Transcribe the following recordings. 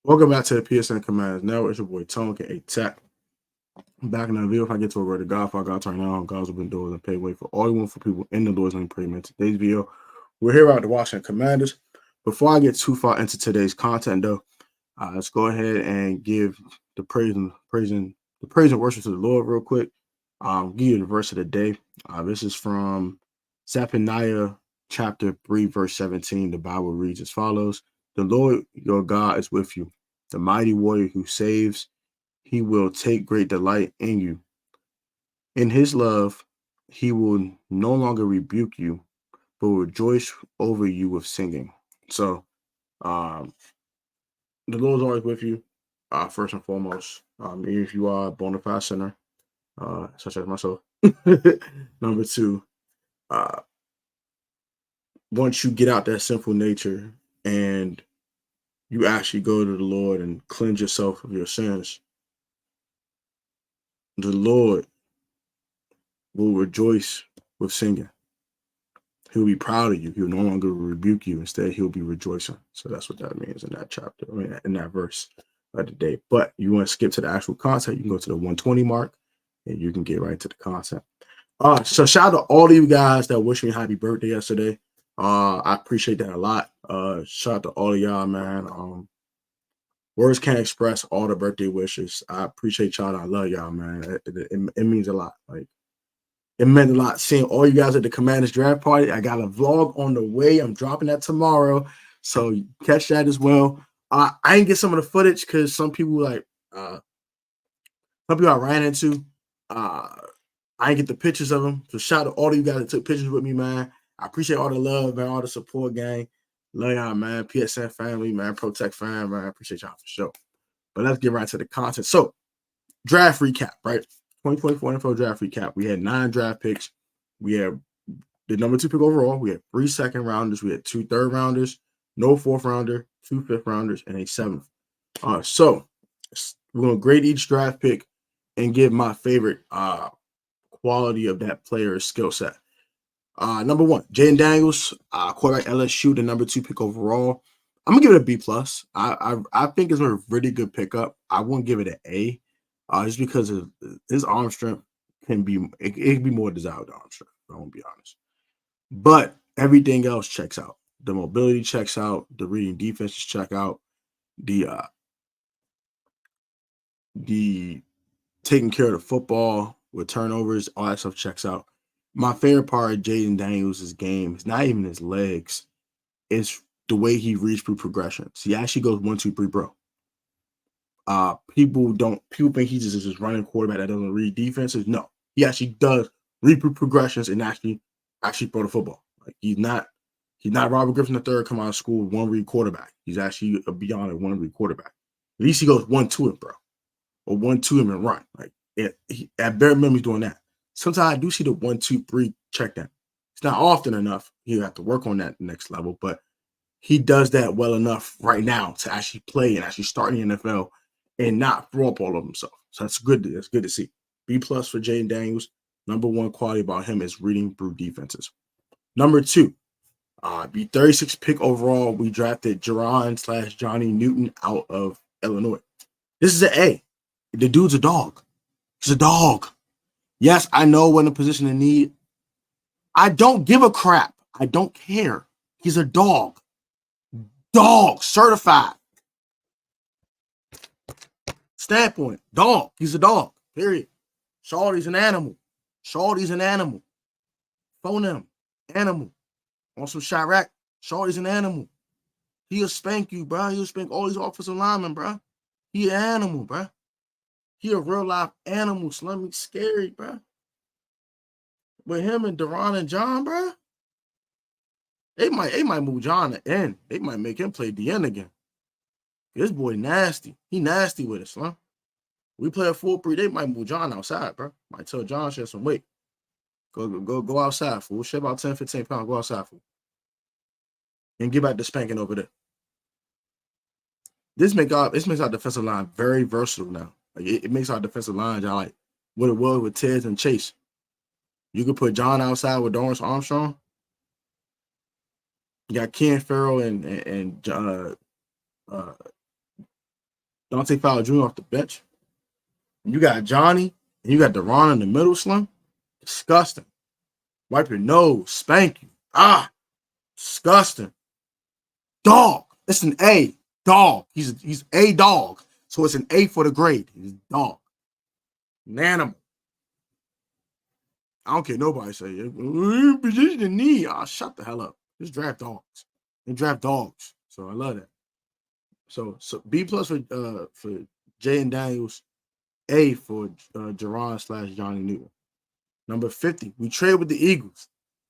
Welcome back to the PSN Commands Network. It's your boy Tone, A Tech. I'm back in the video. If I get to a word of God, for God turn on, God's open doors and pay way for all you want for people in the Lord's name. Pray, man. Today's video, we're here about the Washington Commanders. Before I get too far into today's content, though, let's go ahead and give the praise and worship to the Lord real quick. Give you the verse of the day. This is from Zephaniah chapter 3, verse 17. The Bible reads as follows: "The Lord your God is with you, the mighty warrior who saves. He will take great delight in you. In his love, he will no longer rebuke you, but rejoice over you with singing." So, the Lord's always with you, first and foremost. Even if you are a bona fide sinner, such as myself. Number two, once you get out that sinful nature and you actually go to the Lord and cleanse yourself of your sins, the Lord will rejoice with singing. He'll be proud of you. He'll no longer rebuke you. Instead, he'll be rejoicing. So that's what that means in that chapter, in that verse of the day. But you want to skip to the actual content, you can go to the 120 mark and you can get right to the content. So shout out to all of you guys that wished me happy birthday yesterday. I appreciate that a lot. Shout out to all of y'all, man. Words can't express all the birthday wishes. I appreciate y'all. I love y'all, man. It means a lot. Like, it meant a lot seeing all you guys at the Commanders draft party. I got a vlog on the way. I'm dropping that tomorrow, so catch that as well. I didn't get some of the footage because some people I ran into, I didn't get the pictures of them. So shout out to all of you guys that took pictures with me, man. I appreciate all the love, man, all the support, gang. Love y'all, man. PSN family, man. Protect fam, man. I appreciate y'all for sure. But let's get right to the content. So, draft recap, right? 2024 NFL draft recap. We had 9 draft picks. We had the number 2 pick overall. We had 3 second rounders. We had 2 third rounders, no 4th rounder, 2 5th rounders, and a 7th. So we're going to grade each draft pick and give my favorite quality of that player's skill set. Number 1, Jaden Daniels, quarterback LSU, the number 2 pick overall. I'm gonna give it a B plus. I think it's a really good pickup. I won't give it an A, just because of his arm strength can be it can be more desired arm strength. I won't be honest, but everything else checks out. The mobility checks out. The reading defenses check out. The taking care of the football with turnovers, all that stuff checks out. My favorite part of Jaden Daniels' game is not even his legs; it's the way he reads through progressions. He actually goes 1, 2, 3, bro. People think he's just this running quarterback that doesn't read defenses. No, he actually does read through progressions and actually throw the football. Like, he's not Robert Griffin III come out of school 1 read quarterback. He's actually beyond a 1 read quarterback. At least he goes 1 to him, bro, or 1 to him and run. Like, at bare minimum, he's doing that. Sometimes I do see the 1, 2, 3 check down. It's not often enough. You have to work on that next level, but he does that well enough right now to actually play and actually start in the NFL and not throw up all of himself. So that's good. That's good to see. B plus for Jaden Daniels. Number 1 quality about him is reading through defenses. Number 2, the 36th pick overall, we drafted Johnny Newton out of Illinois. This is an A. The dude's a dog. He's a dog. Yes, I know we're in a position of need. I don't give a crap. I don't care. He's a dog. Dog, certified. Standpoint, dog. He's a dog, period. Shorty's an animal. Shorty's an animal. Phone him, animal. On some Chirac, Shorty's an animal. He'll spank you, bro. He'll spank all these offensive linemen, bro. He an animal, bro. He a real life animal, slummy, scary, bro. With him and Deron and John, bro, they might move John to end. They might make him play the end again. This boy nasty. He nasty with it, Slum. We play a 4-3, they might move John outside, bro. Might tell John shed some weight. Go outside, fool. Shed about 10, 15 pounds. Go outside, fool. And get back to spanking over there. This makes our defensive line very versatile now. Like, it makes our defensive line like what it was with Tiz and Chase. You could put John outside with Dorrance Armstrong. You got Ken Farrell and Dante Fowler Jr. off the bench. You got Johnny, and you got Deron in the middle, Slim. Disgusting. Wipe your nose, spank you. Disgusting. Dog. It's an A. Dog. He's a dog. So it's an A for the grade. He's a dog. An animal. I don't care nobody say it. Position in need. Shut the hell up. Just draft dogs. They draft dogs. So I love that. So B+ for Jaden Daniels, A for Jerron / Johnny Newton. Number 50, we trade with the Eagles.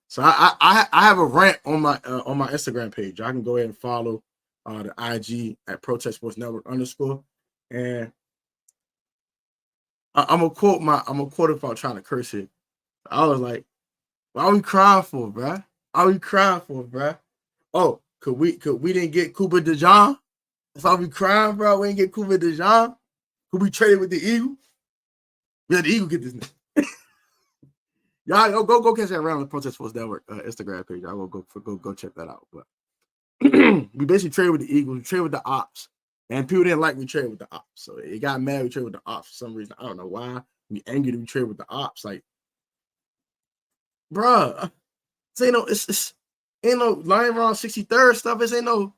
So I have a rant on my Instagram page. I can go ahead and follow the IG at Protest Sports Network _. And I'm gonna quote if I'm trying to curse it. I was like, "Why are we crying for, bruh? Why are we crying for, bruh? Oh, could we didn't get Cooper DeJean? That's why we crying, bro. We didn't get Cooper DeJean. Could we trade it with the Eagles? We had the Eagles get this nigga." Y'all go catch that around the Protest Sports Network Instagram page. I will go check that out. But we basically traded with the Eagles. We traded with the Ops, and people didn't like we traded with the Ops, so it got mad. We traded with the Ops for some reason. I don't know why. We angry that we traded with the Ops. Like, bruh, it's ain't no lying around 63rd stuff. This ain't no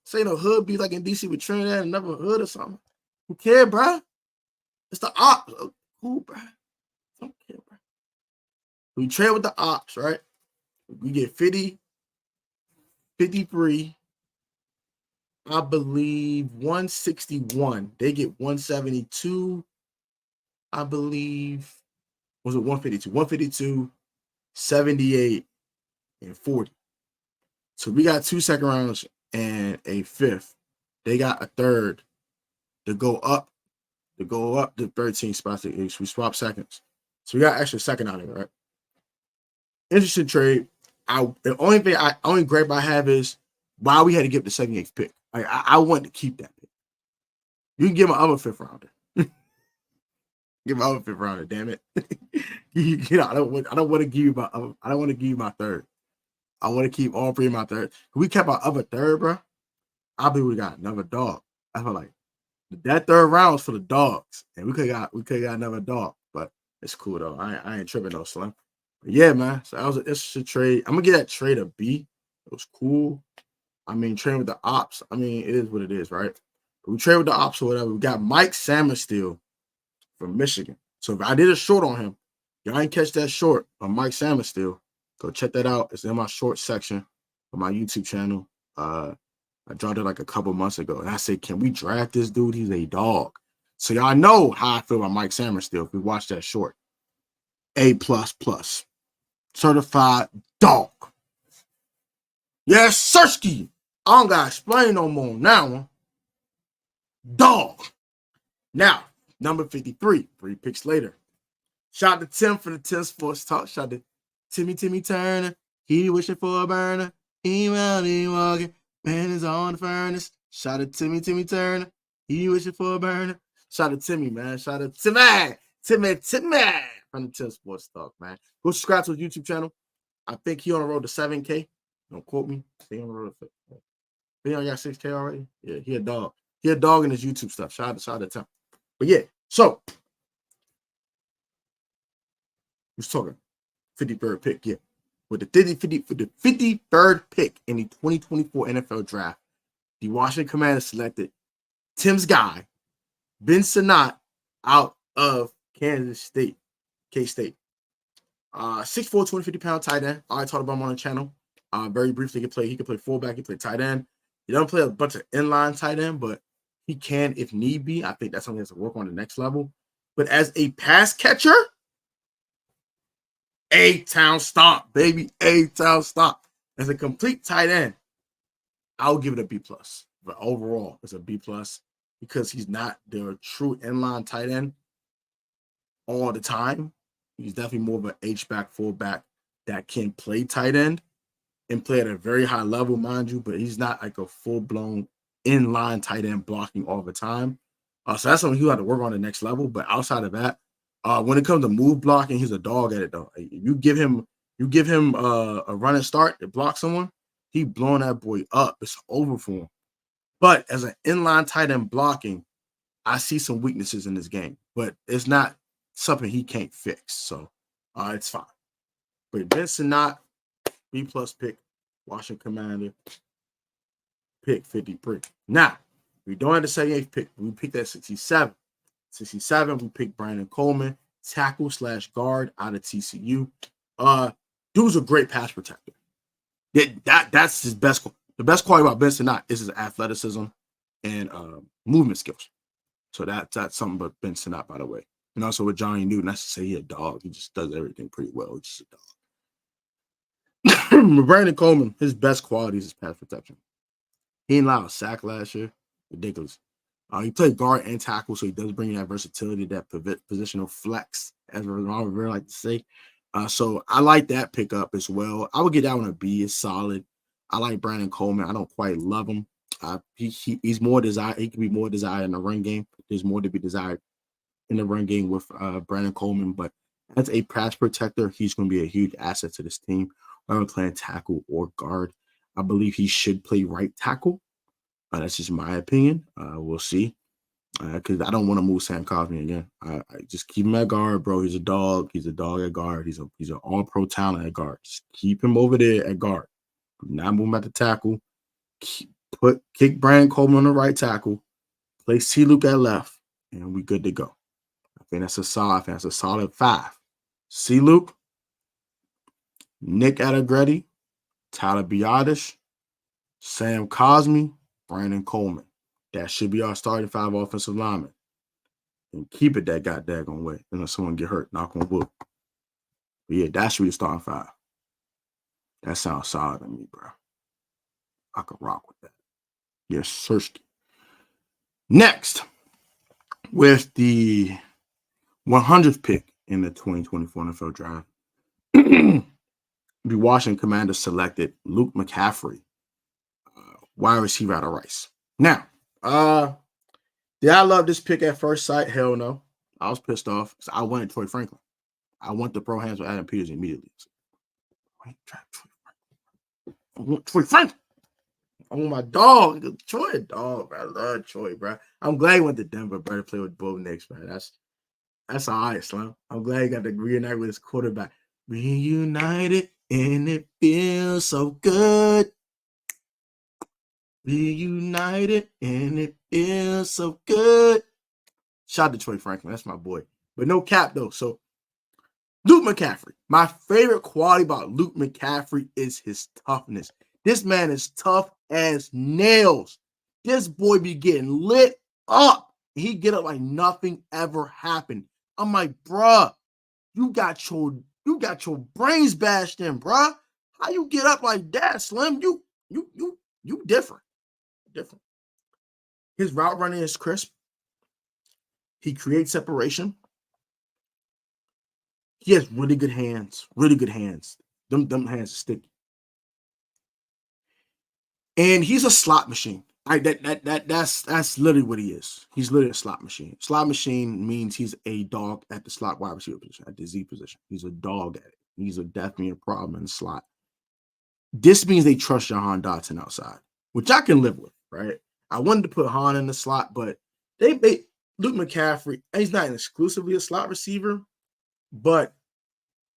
say no hood be like in DC with Trinidad and never hood or something. Who care, bruh? It's the Ops. Oh, cool, bruh. Don't care, bruh. We trade with the Ops, right? We get 50, 53, I believe 161. They get 172, I believe. Was it 152? 152, 78, and 40. So we got 2 second rounds and a 5th. They got a 3rd to go up to 13 spots. We swap seconds. So we got extra second out of it, right? Interesting trade. The only gripe I have is why we had to give the 78th pick. Like, I want to keep that pick. You can give my other 5th rounder. Give my other 5th rounder, damn it. I don't want to give you my 3rd. I want to keep all 3 of my 3rd. If we kept our other 3rd, bro, I believe we got another dog. I feel like that 3rd round was for the dogs, and we could got another dog, but it's cool though. I ain't tripping no Slim. But yeah, man. So that was an interesting trade. I'm gonna get that trade a B. It was cool. I mean, trading with the Ops. I mean, it is what it is, right? But we trade with the Ops or whatever. We got Mike Samuelstill from Michigan. So if I did a short on him, y'all ain't catch that short on Mike Samuelstill, go check that out. It's in my short section of my YouTube channel. I dropped it like a couple months ago, and I said, "Can we draft this dude? He's a dog." So y'all know how I feel about Mike Samuelstill if we watch that short. A++. Certified dog. Yes, Sirski. I don't gotta explain no more now. Dog. Now, number 53, 3 picks later. Shout out to Tim for the Tim Sports Talk. Shout out to Timmy Turner. He wishing for a burner. He walking. Man is on the furnace. Shout out to Timmy Turner. He wishing for a burner. Shout out to Timmy, man. Shout out to Timmy from the Tim Sports Talk, man. Go subscribe to his YouTube channel. I think he on the road to 7K. Don't quote me. He on the road to he only got 6K already. Yeah, he a dog. He a dog in his YouTube stuff. Shout out to Tim. But yeah, so who's talking 53rd pick? Yeah, with the 53rd pick in the 2024 NFL Draft, the Washington Commanders selected Tim's guy, Ben Sinnott, out of Kansas State, K-State. 6'4", 250-pound tight end. I talked about him on the channel. Very briefly, he could play fullback, he could play tight end. He doesn't play a bunch of inline tight end, but he can if need be. I think that's something he has to work on the next level. But as a pass catcher, A-Town stomp, baby. A-Town stomp. As a complete tight end, I'll give it a B+. But overall, it's a B+ because he's not the true inline tight end all the time. He's definitely more of an H-back, fullback that can play tight end and play at a very high level, mind you, but he's not like a full-blown inline tight end blocking all the time. So that's something he'll have to work on the next level. But outside of that, when it comes to move blocking, he's a dog at it though. You give him a running start to block someone, he blowing that boy up. It's over for him. But as an inline tight end blocking, I see some weaknesses in this game, but it's not something he can't fix. So it's fine. But Benson not B+ pick, Washington Commander, pick 53. Now, we don't have the 78th pick. We picked that 67. 67, we picked Brandon Coleman, tackle / guard out of TCU. Dude's a great pass protector. That's his best. The best quality about Benson Knott is his athleticism and movement skills. So that's something about Benson Knott, by the way. And also with Johnny Newton, that's to say he's a dog. He just does everything pretty well. He's just a dog. Brandon Coleman, his best quality is his pass protection. He didn't allow a sack last year. Ridiculous. He played guard and tackle, so he does bring in that versatility, that positional flex, as I would like to say. So I like that pickup as well. I would get that one a B. It's solid. I like Brandon Coleman. I don't quite love him. He's more desired. He can be more desired in the run game. There's more to be desired in the run game with Brandon Coleman, but as a pass protector, he's going to be a huge asset to this team, whether playing tackle or guard. I believe he should play right tackle. That's just my opinion. We'll see. Because I don't want to move Sam Cosmi again. I just keep him at guard, bro. He's a dog. He's a dog at guard. He's an all-pro talent at guard. Just keep him over there at guard. Do not move him at the tackle. Kick Brandon Coleman on the right tackle. Play C. Luke at left, and we good to go. I think that's a solid 5. C. Luke, Nick Allegretti, Tyler Biadasz, Sam Cosmi, Brandon Coleman. That should be our starting 5 offensive linemen. And keep it that goddamn way unless someone get hurt. Knock on wood. But yeah, that should be the starting 5. That sounds solid to me, bro. I could rock with that. Yes, Sersky. Next, with the 100th pick in the 2024 NFL Draft, the Washington Commanders selected Luke McCaffrey, wide receiver out of Rice. Now, did I love this pick at first sight? Hell no. I was pissed off because I wanted Troy Franklin. I want the pro hands with Adam Peters immediately. I want Troy Franklin. I want my dog. Troy a dog, bro. I love Troy, bro. I'm glad he went to Denver, bro, to play with both Knicks, man. That's all right, Slim. I'm glad he got to reunite with his quarterback. Reunited, and it feels so good. Reunited, and it feels so good. Shout out to Troy Franklin. That's my boy. But no cap, though. So, Luke McCaffrey. My favorite quality about Luke McCaffrey is his toughness. This man is tough as nails. This boy be getting lit up. He get up like nothing ever happened. I'm like, bruh, you got your brains bashed in, bruh. How you get up like that, Slim? You different. Different. His route running is crisp. He creates separation. He has really good hands. Really good hands. Them hands are sticky. And he's a slot machine. That's literally what he is. He's literally a slot machine. Slot machine means he's a dog at the slot wide receiver position, at the Z position. He's a dog at it. He's definitely a problem in the slot. This means they trust Jahan Dotson outside, which I can live with, right? I wanted to put Han in the slot, but they Luke McCaffrey, he's not exclusively a slot receiver, but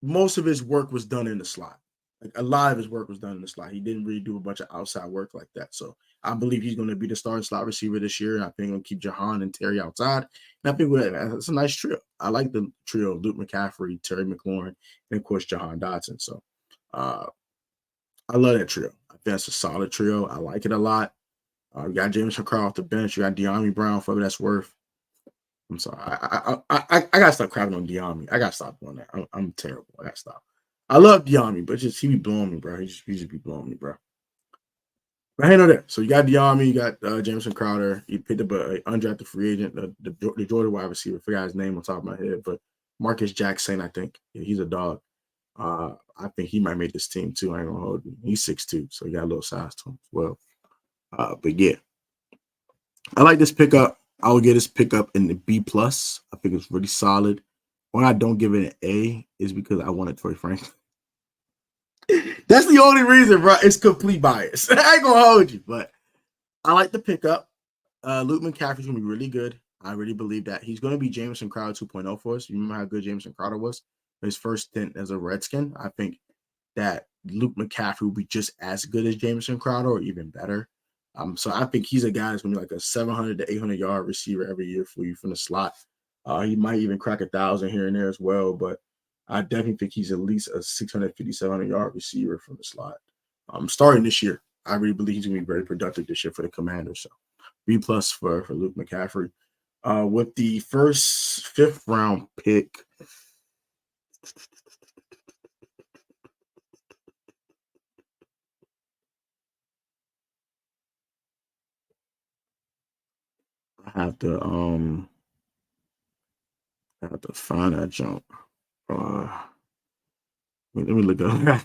most of his work was done in the slot. Like a lot of his work was done in the slot. He didn't really do a bunch of outside work like that. So I believe he's going to be the starting slot receiver this year. And I think he's going to keep Jahan and Terry outside. And I think that's a nice trio. I like the trio of Luke McCaffrey, Terry McLaurin, and of course Jahan Dotson. So I love that trio. I think that's a solid trio. I like it a lot. You got Jameson Crowder off the bench. You got De'Ami Brown, for what that's worth. I'm sorry. I gotta stop crapping on De'Ami. I gotta stop doing that. I'm terrible. I gotta stop. I love De'Ami, but he be blowing me, bro. He just be blowing me, bro. But hang on there. So you got De'Ami, you got Jameson Crowder. You picked up an undrafted free agent, the Georgia wide receiver. I forgot his name on top of my head, but Marcus Jackson, I think. Yeah, he's a dog. I think he might make this team too. I ain't gonna hold you. He's 6'2", so he got a little size to him as well. But yeah, I like this pickup. I will get this pickup in the B+. I think it's really solid. When I don't give it an A is because I wanted Troy Franklin. That's the only reason, bro. It's complete bias. I ain't gonna hold you, but I like the pickup. Luke McCaffrey's gonna be really good. I really believe that he's gonna be Jameson Crowder 2.0 for us. You remember how good Jameson Crowder was his first stint as a Redskin? I think that Luke McCaffrey will be just as good as Jameson Crowder or even better. So I think he's a guy that's gonna be like a 700 to 800 yard receiver every year for you from the slot. He might even crack 1,000 here and there as well, but I definitely think he's at least a 650, 700 yard receiver from the slot. Starting this year, I really believe he's gonna be very productive this year for the Commanders. So B plus for Luke McCaffrey. With the fifth round pick, I have to find that jump. Let me look up.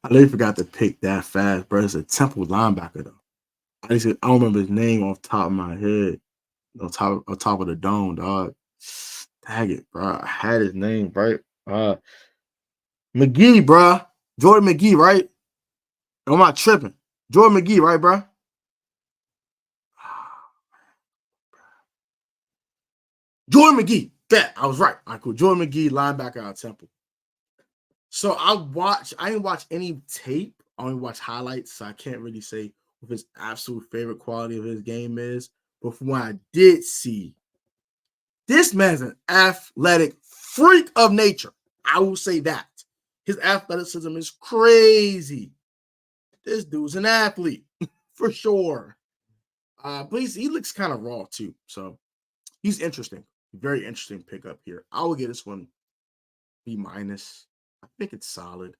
I literally forgot to pick that fast, bro. It's a Temple linebacker though. I don't remember his name off the top of my head. On top of the dome, dog. Tag it, bro. I had his name right. McGee, bro. Jordan McGee, right? Am I not tripping? Jordan McGee, right, bro? Jordan McGee. That I was right. All right, cool. Jordan McGee, linebacker out of Temple. So I didn't watch any tape. I only watch highlights, so I can't really say what his absolute favorite quality of his game is. But from what I did see, this man's an athletic freak of nature. I will say that. His athleticism is crazy. This dude's an athlete for sure. But he looks kind of raw too. So he's interesting. Very interesting pickup here. I will get this one B minus. I think it's solid.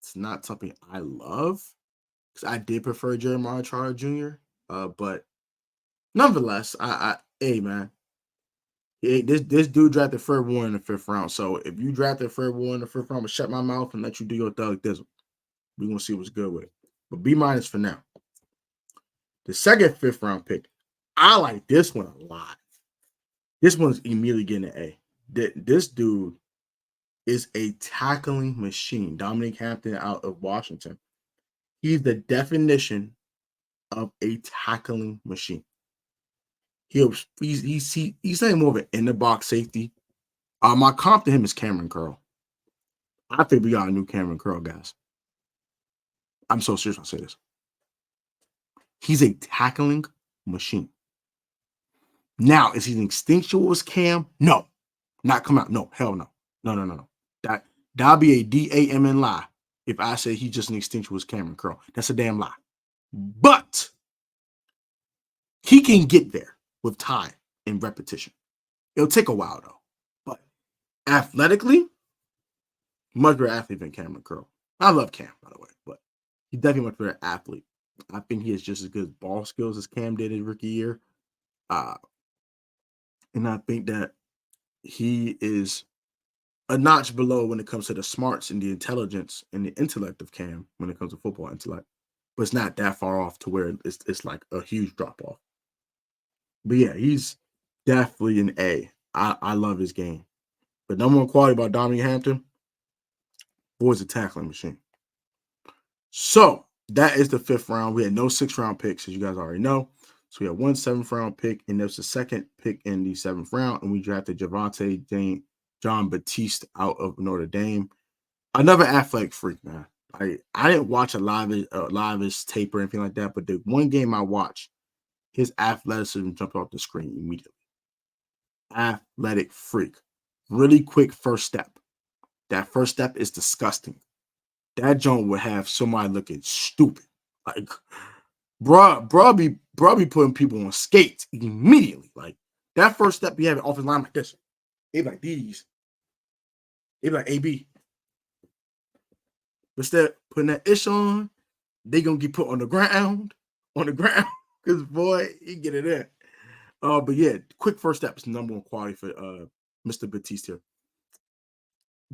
It's not something I love because I did prefer Jeremiah Trotter Jr. But nonetheless, hey man, this dude drafted third one in the fifth round. So if you drafted third one in the fifth round, I'm gonna shut my mouth and let you do your thug this. We're gonna see what's good with it. But B minus for now. The second fifth round pick, I like this one a lot. This one's immediately getting an A. This dude is a tackling machine. Dominic Hampton out of Washington. He's the definition of a tackling machine. He's not more of an in the box safety. My comp to him is Cameron Curl. I think we got a new Cameron Curl, guys. I'm so serious when I say this. He's a tackling machine. Now, is he instinctual as Cam? No. Not come out. No, hell no. No. That'll be a DAMN lie if I say he's just an instinctual as Cameron Curl. That's a damn lie. But he can get there with time and repetition. It'll take a while, though. But athletically, much better athlete than Cameron Curl. I love Cam, by the way, but he's definitely much better athlete. I think he has just as good ball skills as Cam did his rookie year. And I think that he is a notch below when it comes to the smarts and the intelligence and the intellect of Cam when it comes to football intellect. But it's not that far off to where it's like a huge drop off. But yeah, he's definitely an A. I love his game. The number one quality about Dominic Hampton, boy's a tackling machine. So that is the fifth round. We had no sixth round picks, as you guys already know. So we had one seventh round pick, and there's the second pick in the seventh round, and we drafted Javonte John Batiste out of Notre Dame. Another athletic freak, man. I didn't watch a lot of his tape or anything like that, but the one game I watched, his athleticism jumped off the screen immediately. Athletic freak. Really quick first step. That first step is disgusting. That joint would have somebody looking stupid. Like, bro be putting people on skates immediately. Like, that first step, you have an offensive line like this. They be like these. They be like AB. Instead of putting that ish on, they gonna get put on the ground. Because boy, he get it in. But yeah, quick first step is number one quality for Mr. Batiste here.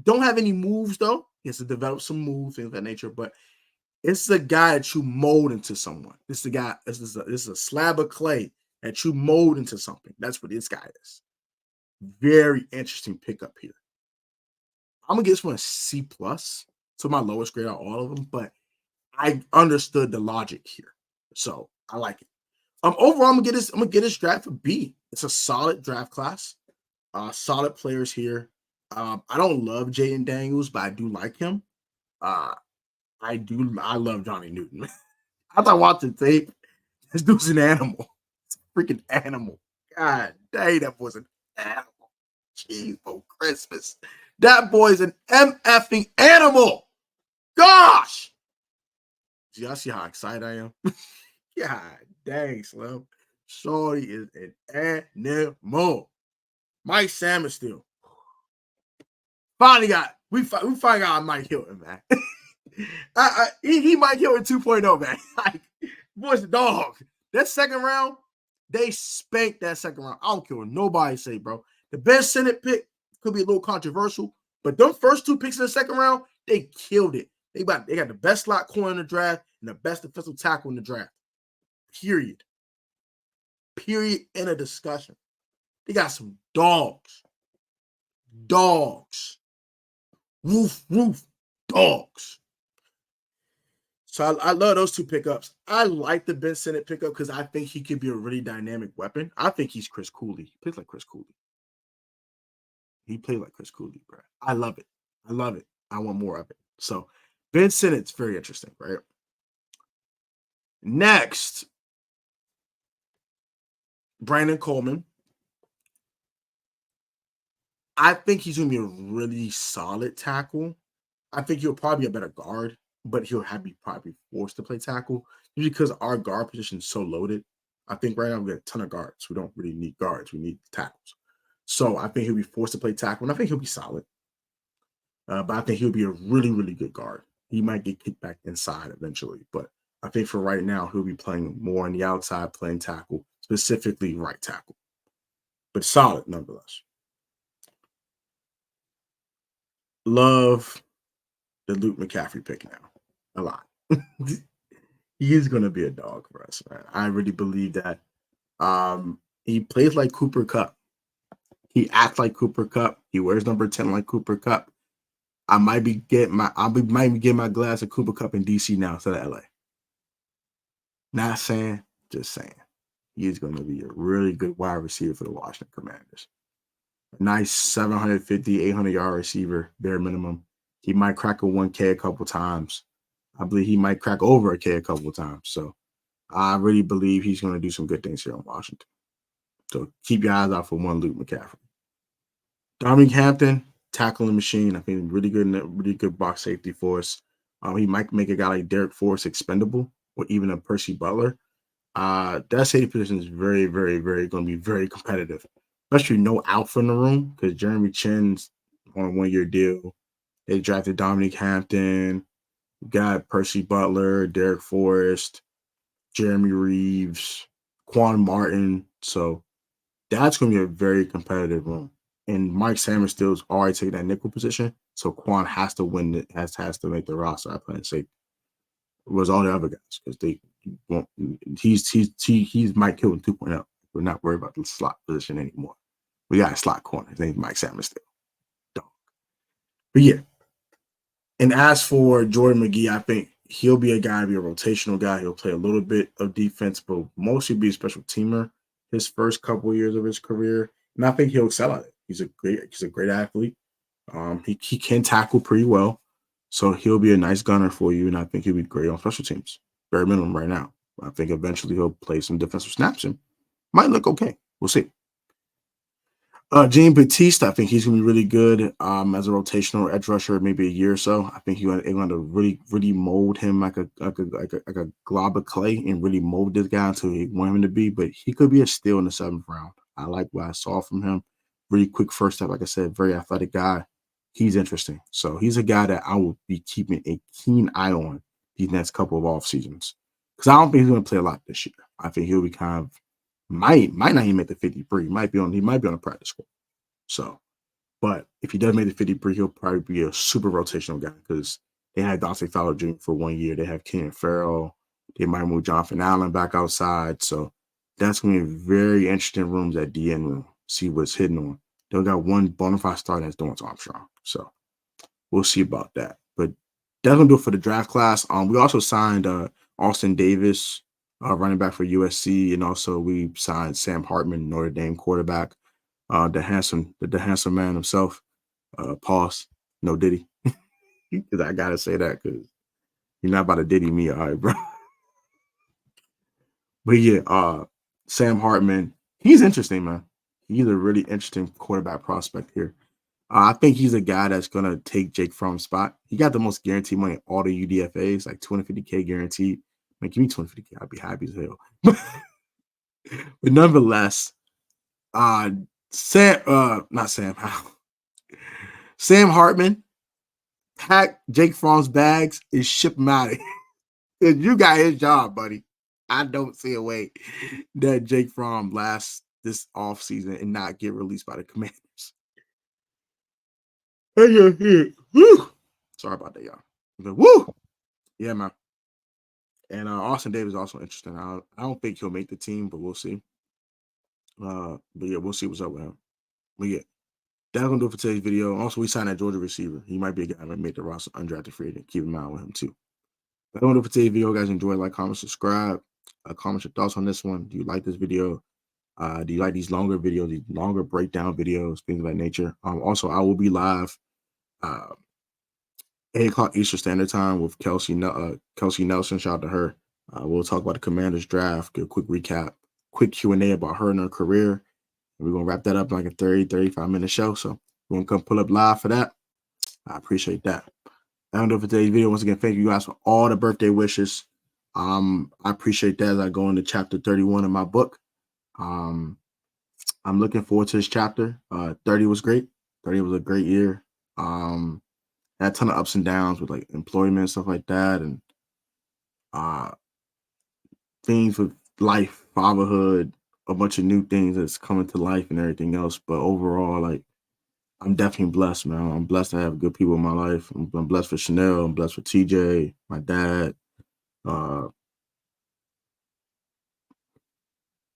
Don't have any moves though. He has to develop some moves, things of that nature. But it's the guy that you mold into someone. This is a slab of clay that you mold into something. That's what this guy is. Very interesting pickup here. I'm gonna get this one a C plus. So my lowest grade out of all of them, but I understood the logic here. So I like it. Overall, I'm gonna get this draft a B. It's a solid draft class. Solid players here. I don't love Jaden Daniels, but I do like him. I love Johnny Newton. After I watched the tape, this dude's an animal. It's a freaking animal. God dang, that boy's an animal. Jeez, for Christmas. That boy's an MFing animal. Gosh. Do y'all see how excited I am? God dang, Slim. Shorty is an animal. Mike Sam still. We finally got Mike Hilton, man. He Mike Hilton 2.0, man. Like, boy's a dog. That second round, they spanked that second round. I don't care what nobody say, bro. The Ben Sinnott pick could be a little controversial, but them first two picks in the second round, they killed it. They got the best slot corner in the draft and the best defensive tackle in the draft. Period. End of discussion. They got some dogs. Woof, dogs. So I love those two pickups. I like the Ben Sinnott pickup because I think he could be a really dynamic weapon. I think he's Chris Cooley. He plays like Chris Cooley. Bro. I love it. I want more of it. So Ben Sinnott's very interesting, right? Next, Brandon Coleman. I think he's going to be a really solid tackle. I think he'll probably be a better guard, but he'll be probably forced to play tackle because our guard position is so loaded. I think right now we got a ton of guards. We don't really need guards. We need tackles. So I think he'll be forced to play tackle, and I think he'll be solid. But I think he'll be a really, really good guard. He might get kicked back inside eventually, but I think for right now, he'll be playing more on the outside, playing tackle, specifically right tackle. But solid nonetheless. Love the Luke McCaffrey pick now a lot. He is going to be a dog for us, man. I really believe that. He plays like Cooper Kupp. He acts like Cooper Kupp. He wears number 10 like Cooper Kupp. I might be getting my glass of Cooper Kupp in DC now instead of LA. Not saying, just saying. He is going to be a really good wide receiver for the Washington Commanders. A nice 750, 800-yard receiver, bare minimum. He might crack a 1K a couple times. I believe he might crack over a K a couple times. So I really believe he's going to do some good things here in Washington. So keep your eyes out for one Luke McCaffrey. Dominic Hampton, tackling machine. I think really good box safety for us. He might make a guy like Derek Forrest expendable, or even a Percy Butler. That safety position is very, very, very going to be very competitive. Especially no alpha in the room because Jeremy Chin's on a 1-year deal. They drafted Dominic Hampton, got Percy Butler, Derek Forrest, Jeremy Reeves, Quan Martin. So that's going to be a very competitive room. And Mike Sammons still's already taking that nickel position. So Quan has to win it, has to make the roster. I plan to say it was all the other guys because they won't. He's Mike Hilton 2.0. We're not worried about the slot position anymore. We got a slot corner. His name's Mike Sammons still. Dog. But yeah. And as for Jordan McGee, I think he'll be a guy, be a rotational guy. He'll play a little bit of defense, but mostly be a special teamer his first couple of years of his career. And I think he'll excel at it. He's a great athlete. He can tackle pretty well. So he'll be a nice gunner for you. And I think he'll be great on special teams. Bare minimum right now. I think eventually he'll play some defensive snaps and might look okay. We'll see. Jean Baptiste, I think he's going to be really good as a rotational edge rusher, maybe a year or so. I think they're going to really, really mold him like a glob of clay and really mold this guy until he want him to be. But he could be a steal in the 7th round. I like what I saw from him. Really quick first step, like I said, very athletic guy. He's interesting. So he's a guy that I will be keeping a keen eye on these next couple of off seasons because I don't think he's going to play a lot this year. I think he'll be kind of might not even make the 53. He might be on a practice squad. So, but if he does make the 53, he'll probably be a super rotational guy because they had Dante Fowler Jr. for 1 year. They have Kenan Farrell. They might move Jonathan Allen back outside. So that's going to be very interesting rooms at DN room. See what's hidden on. They'll got one bona fide star that's Dorrance Armstrong. So we'll see about that. But that's going to do it for the draft class. We also signed Austin Davis running back for USC, and also we signed Sam Hartman, Notre Dame quarterback, the handsome man himself. Pause, no Diddy, because I gotta say that because you're not about to Diddy me, all right, bro. But yeah, Sam Hartman, he's interesting, man. He's a really interesting quarterback prospect here. I think he's a guy that's gonna take Jake Fromm's spot. He got the most guaranteed money in all the UDFAs, like 250K guaranteed. Man, give me 250K, I'd be happy as hell. But nonetheless, uh not Sam Howell. Sam Hartman packed Jake Fromm's bags and ship him out of here. You got his job, buddy. I don't see a way that Jake Fromm lasts this offseason and not get released by the Commanders. Woo! Sorry about that, y'all. But woo! Yeah, man. And Austin Davis is also interesting. I don't think he'll make the team, but we'll see. But yeah, we'll see what's up with him. But yeah, that's gonna do it for today's video. Also, we signed that Georgia receiver. He might be a guy that made the roster undrafted free agent. Keep in mind with him too. That's gonna do it for today's video, guys. Enjoy, like, comment, subscribe. Comment your thoughts on this one. Do you like this video? Do you like these longer videos, these longer breakdown videos, things of that nature? Also, I will be live 8 o'clock Eastern Standard Time with Kelsey Nelson. Shout out to her. We'll talk about the Commanders draft, get a quick recap, quick Q&A about her and her career. We're going to wrap that up in like a 35-minute show. So we're going to come pull up live for that. I appreciate that. I don't know for today's video. Once again, thank you guys for all the birthday wishes. I appreciate that as I go into chapter 31 of my book. I'm looking forward to this chapter. 30 was great. 30 was a great year. Had a ton of ups and downs with like employment and stuff like that, and things with life, fatherhood, a bunch of new things that's coming to life and everything else. But overall, like, I'm definitely blessed, man. I'm blessed to have good people in my life. I'm blessed for Chanel. I'm blessed for TJ, my dad,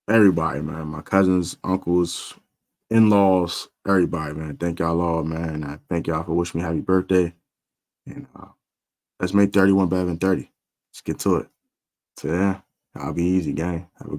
everybody, man. My cousins, uncles, in-laws, everybody, man. Thank y'all all, man. I thank y'all for wishing me happy birthday. And let's make 31 better than 30. Let's get to it. So yeah, I'll be easy, gang. Have a